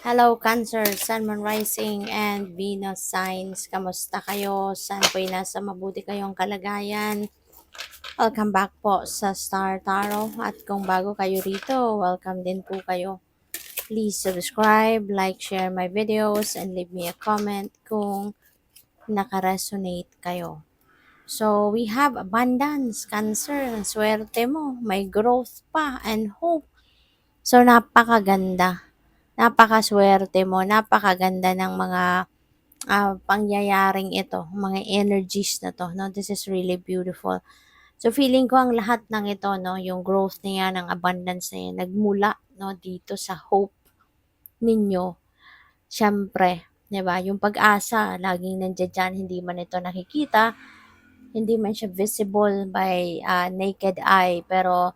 Hello Cancer, Sun, Moon Rising, and Venus signs. Kamusta kayo? Saan po'y nasa mabuti kayong kalagayan? Welcome back po sa Star Tarot. At kung bago kayo rito, welcome din po kayo. Please subscribe, like, share my videos, and leave me a comment kung nakaresonate kayo. So, we have abundance, Cancer. Swerte mo. May growth pa and hope. So, napakaganda. Napakaswerte mo, napakaganda ng mga pangyayaring ito, mga energies na to, no? This is really beautiful. So feeling ko ang lahat ng ito, no, yung growth niya, ng abundance na yan, nagmula, no, dito sa hope ninyo. Siyempre, 'di ba? Yung pag-asa, laging nandiyan dyan, hindi man ito nakikita, hindi man siya visible by naked eye, pero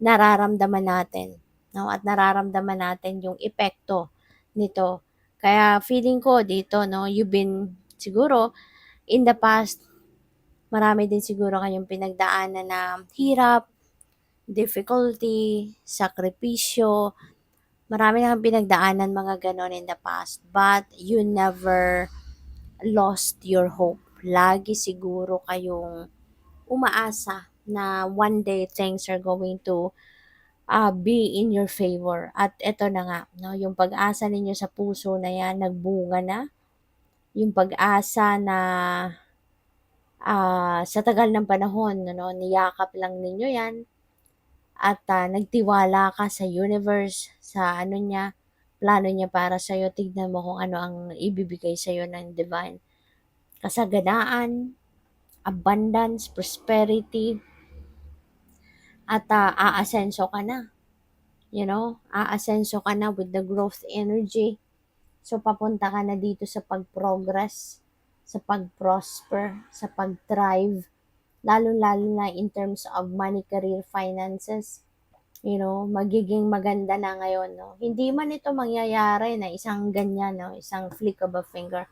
nararamdaman natin, no? At nararamdaman natin yung epekto nito. Kaya feeling ko dito, no, you've been siguro in the past, marami din siguro kayong pinagdaanan na hirap, difficulty, sakripisyo, marami na kang pinagdaanan mga ganon in the past. But you never lost your hope. Lagi siguro kayong umaasa na one day things are going to be in your favor. At eto na nga, no, yung pag-asa ninyo sa puso na yan, nagbunga na. Yung pag-asa na sa tagal ng panahon, no, niyakap lang ninyo yan. At nagtiwala ka sa universe, sa ano niya, plano niya para sa'yo. Tignan mo kung ano ang ibibigay sa'yo ng divine. Kasaganaan, abundance, prosperity, at aasenso ka na. You know, aasenso ka na with the growth energy. So, papunta ka na dito sa pag-progress, sa pag-prosper, sa pag-thrive, lalo-lalo na in terms of money, career, finances. You know, magiging maganda na ngayon, no? Hindi man ito mangyayari na isang ganyan, no? Isang flick of a finger.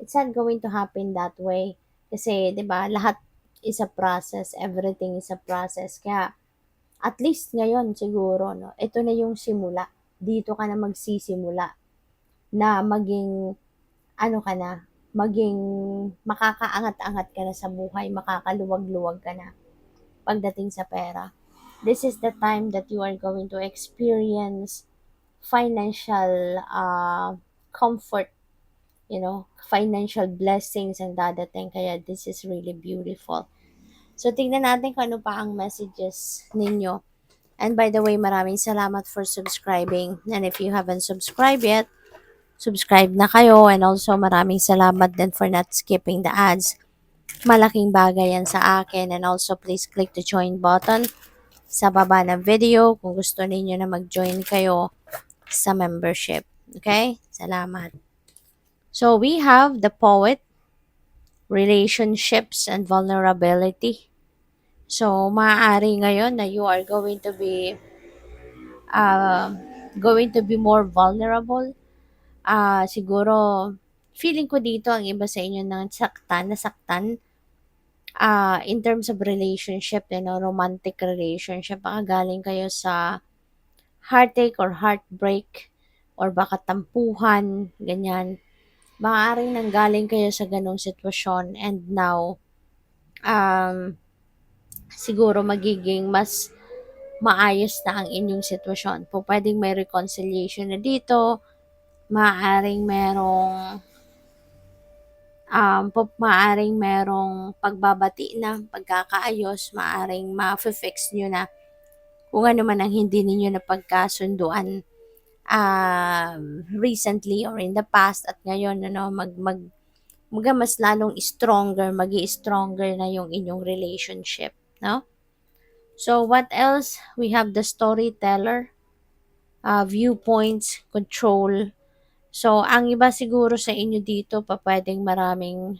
It's not going to happen that way. Kasi, di ba, lahat is a process. Everything is a process. Kaya, at least ngayon siguro, no? Ito na yung simula. Dito ka na magsisimula na maging ano ka na, maging makakaangat-angat ka na sa buhay, makakaluwag-luwag ka na pagdating sa pera. This is the time that you are going to experience financial comfort, you know, financial blessings ang dadating. Kaya this is really beautiful. So, tingnan natin kung ano pa ang messages ninyo. And by the way, maraming salamat for subscribing. And if you haven't subscribed yet, subscribe na kayo. And also, maraming salamat din for not skipping the ads. Malaking bagay yan sa akin. And also, please click the join button sa baba ng video kung gusto ninyo na mag-join kayo sa membership. Okay? Salamat. So, we have the poet, relationships, and vulnerability. So, maaari ngayon na you are uh, going to be more vulnerable. Siguro, feeling ko dito ang iba sa inyo ng nasaktan in terms of relationship, you know, romantic relationship. Baka galing kayo sa heartache or heartbreak or baka tampuhan, ganyan. Maaaring nanggaling kayo sa ganong sitwasyon and now, siguro magiging mas maayos na ang inyong sitwasyon. Po pwedeng may reconciliation na dito, maaaring merong pagbabati na, pagkakaayos, maaaring ma-fix nyo na kung ano man ang hindi ninyo napagkasunduan recently or in the past at ngayon, ano, mas lalong stronger, stronger na yung inyong relationship, no? So, what else? We have the storyteller, viewpoints, control. So, ang iba siguro sa inyo dito, pwede maraming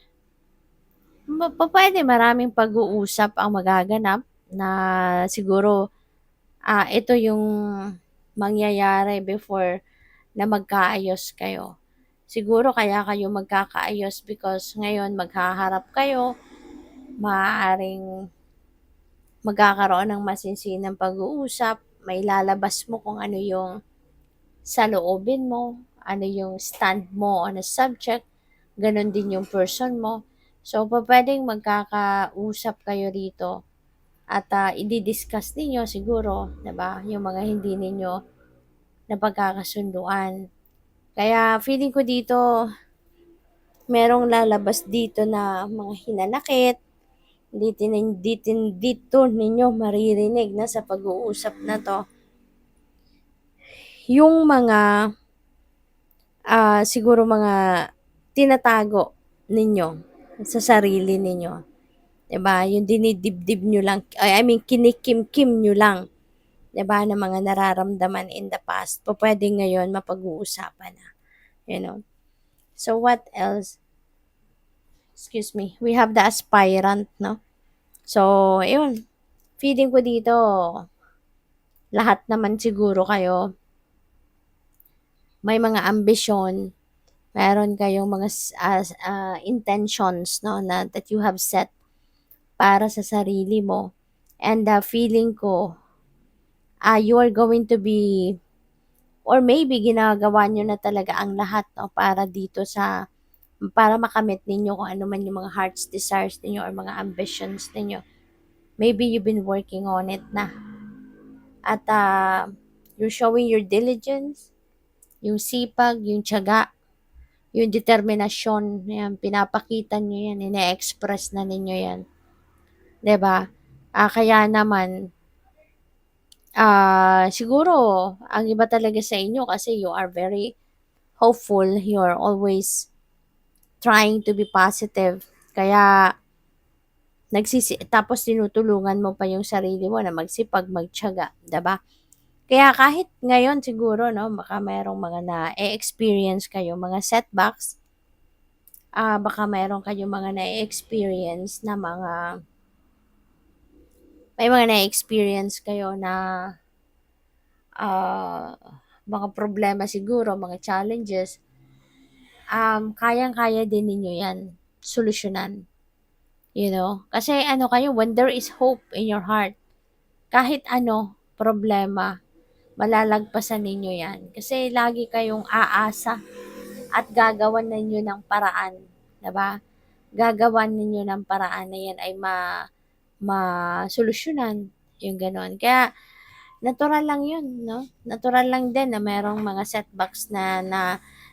pag-uusap ang magaganap na siguro ito yung mangyayari before na magkaayos kayo. Siguro kaya kayo magkakaayos because ngayon maghaharap kayo, maaaring magkakaroon ng masinsinang pag-uusap, may lalabas mo kung ano yung saloobin mo, ano yung stand mo on a subject, ganon din yung person mo. So, puwedeng magkakausap kayo rito at, idi-discuss ninyo siguro, 'di ba, yung mga hindi ninyo napagkakasunduan. Kaya feeling ko dito merong lalabas dito na mga hinanakit, dito ninyo maririnig na sa pag-uusap na 'to, yung mga, siguro mga tinatago ninyo sa sarili ninyo, 'di ba? Yung dinidibdib niyo lang, I mean kinikimkim niyo lang, 'di ba, na mga nararamdaman in the past, pupuwedeng ngayon mapag-uusapan na, you know. So what else? Excuse me. We have the aspirant, 'no? So, ayun, feeling ko dito lahat naman siguro kayo may mga ambisyon, meron kayong mga intentions, 'no, na that you have set para sa sarili mo. And, feeling ko, you are going to be or maybe ginagawa niyo na talaga ang lahat, 'no, para makamit ninyo kung ano man yung mga heart's desires ninyo or mga ambitions ninyo. Maybe you've been working on it na at, you're showing your diligence, yung sipag, yung tiyaga, yung determinasyon, yan, pinapakita niyo yan, ine-express na ninyo yan, 'di ba? Kaya naman, siguro ang iba talaga sa inyo kasi you are very hopeful, you are always trying to be positive. Kaya tapos tinutulungan mo pa yung sarili mo na magsipag, magtiyaga, 'di ba? Kaya kahit ngayon siguro, 'no, baka mayroong mga na-e-experience kayo mga setbacks, baka mayroon kayong mga na-e-experience na may mga na-e-experience kayo na, ah, mga problema siguro, mga challenges, kayang-kaya din ninyo 'yan solusyonan, you know? Kasi ano kayo, when there is hope in your heart, kahit ano problema, malalagpasan ninyo 'yan. Kasi lagi kayong aasa at gagawan ninyo ng paraan, 'di ba? Gagawan ninyo ng paraan na 'yan ay masolusyunan, yung gano'n. Kaya natural lang 'yun, 'no? Natural lang din na merong mga setbacks na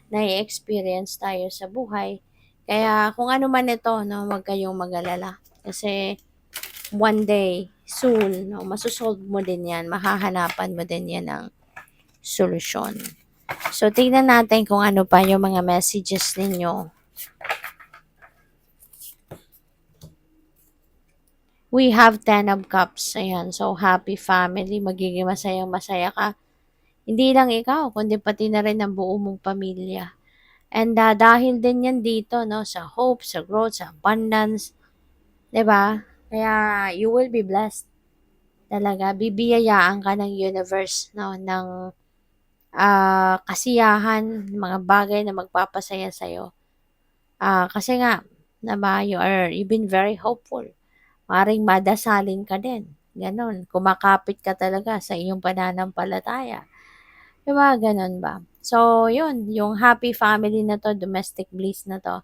na-e-experience tayo sa buhay. Kaya kung ano man ito, 'no, huwag kayong mag-alala. Kasi one day, soon, 'no, mo din 'yan, mahahanapan mo din 'yan ng solusyon. So, tignan natin kung ano pa yung mga messages ninyo. We have 10 of Cups. Ayan. So, happy family. Magiging masayang-masaya ka. Hindi lang ikaw, kundi pati na rin ang buo mong pamilya. And dahil din yan dito, no, sa hope, sa growth, sa abundance, 'di ba? Kaya you will be blessed. Talaga, bibiyayaan ka ng universe, no, ng kasiyahan, mga bagay na magpapasaya sa'yo. Kasi nga, 'di ba, you've been very hopeful. Maring madasalin ka din, gano'n. Kumakapit ka talaga sa iyong pananampalataya. 'Di ba, gano'n ba? So, 'yun, yung happy family na 'to, domestic bliss na 'to,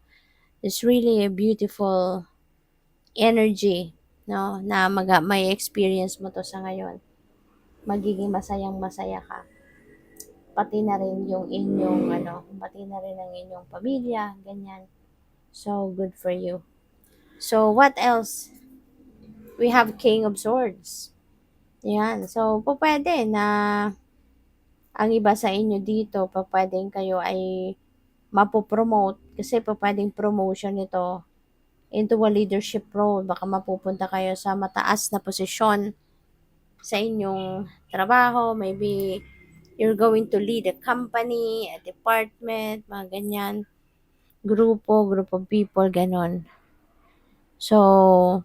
is really a beautiful energy, 'no, na may experience mo 'to sa ngayon. Magiging masayang-masaya ka. Pati na rin yung inyong ano, pati na rin ang inyong pamilya, ganyan. So, good for you. So, what else? We have King of Swords. Yan. So, pwede na ang iba sa inyo dito, pwedeng kayo ay mapopromote kasi pwedeng promotion ito into a leadership role. Baka mapupunta kayo sa mataas na posisyon sa inyong trabaho. Maybe you're going to lead a company, a department, mga ganyan. Group of people, ganon. So,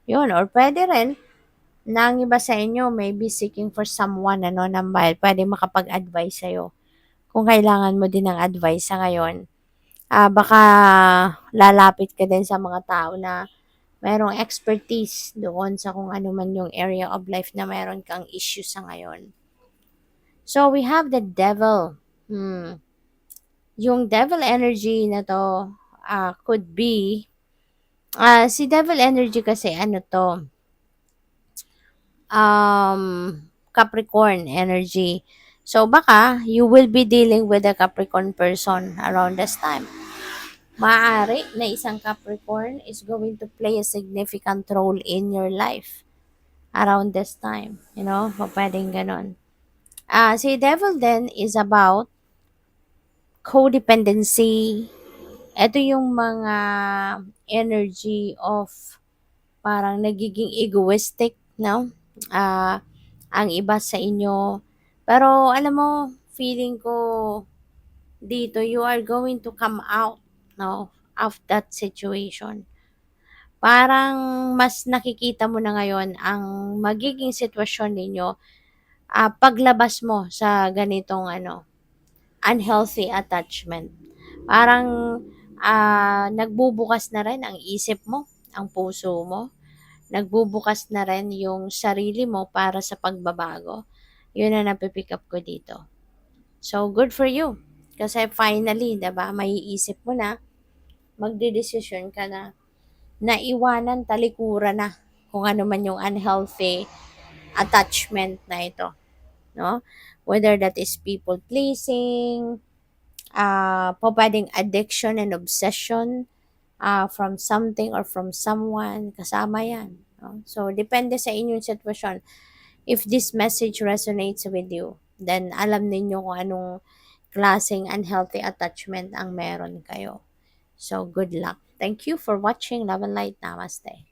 yun. Or pwede rin na ang iba sa inyo may be seeking for someone, ano, na pwede makapag-advise sa'yo. Kung kailangan mo din ng advice sa ngayon, baka lalapit ka din sa mga tao na mayroong expertise doon sa kung ano man yung area of life na mayroon kang issue sa ngayon. So, we have the devil. yung devil energy na 'to, could be, si devil energy kasi ano 'to, Capricorn energy. So, baka you will be dealing with a Capricorn person around this time. Maaari na isang Capricorn is going to play a significant role in your life around this time. Pwedeng ganon. Si devil then is about codependency. Ito yung mga energy of parang nagiging egoistic, no? Ang iba sa inyo. Pero alam mo, feeling ko dito you are going to come out, no, of that situation. Parang mas nakikita mo na ngayon ang magiging sitwasyon ninyo, paglabas mo sa ganitong unhealthy attachment. Parang nagbubukas na rin ang isip mo, ang puso mo. Nagbubukas na rin yung sarili mo para sa pagbabago. Yun ang napipick up ko dito. So, good for you. Kasi finally, 'di ba, maiisip mo na, magdedesisyon ka na, naiwanan talikuran na kung ano man yung unhealthy attachment na ito, no? Whether that is people pleasing, pwedeng addiction and obsession, from something or from someone, kasama yan. No? So, depende sa inyong sitwasyon. If this message resonates with you, then alam ninyo kung anong klaseng unhealthy attachment ang meron kayo. So, good luck. Thank you for watching. Love and light. Namaste.